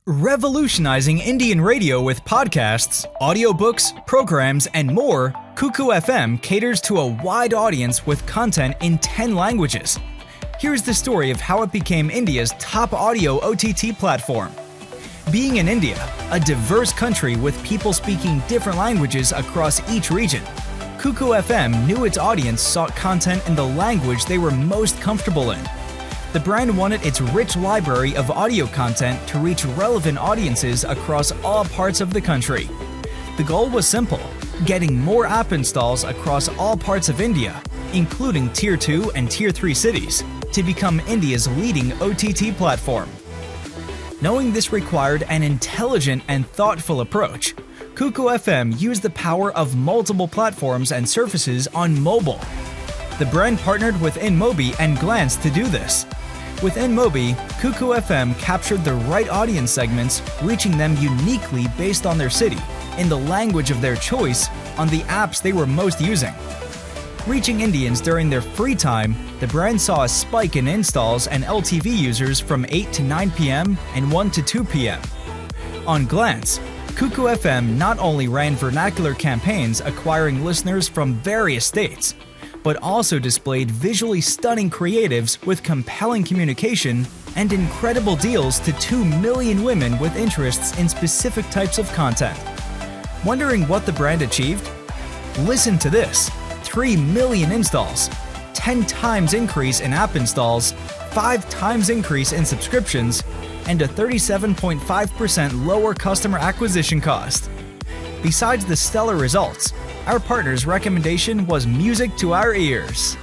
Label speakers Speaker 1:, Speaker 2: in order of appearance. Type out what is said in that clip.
Speaker 1: Revolutionizing Indian radio with podcasts, audiobooks, programs, and more, Kuku FM caters to a wide audience with content in 10 languages. Here's the story of how it became India's top audio OTT platform. Being in India, a diverse country with people speaking different languages across each region, Kuku FM knew its audience sought content in the language they were most comfortable in. The brand wanted its rich library of audio content to reach relevant audiences across all parts of the country. The goal was simple: getting more app installs across all parts of India, including Tier 2 and Tier 3 cities, to become India's leading OTT platform. Knowing this required an intelligent and thoughtful approach, Kuku FM used the power of multiple platforms and services on mobile. The brand partnered with InMobi and Glance to do this. With InMobi, Kuku FM captured the right audience segments, reaching them uniquely based on their city, in the language of their choice, on the apps they were most using. Reaching Indians during their free time, the brand saw a spike in installs and LTV users from 8 to 9 p.m. and 1 to 2 p.m. On Glance, Kuku FM not only ran vernacular campaigns acquiring listeners from various states, but also displayed visually stunning creatives with compelling communication and incredible deals to 2 million women with interests in specific types of content. Wondering what the brand achieved? Listen to this: 3 million installs, 10 times increase in app installs, 5 times increase in subscriptions, and a 37.5% lower customer acquisition cost. Besides the stellar results, our partner's recommendation was music to our ears.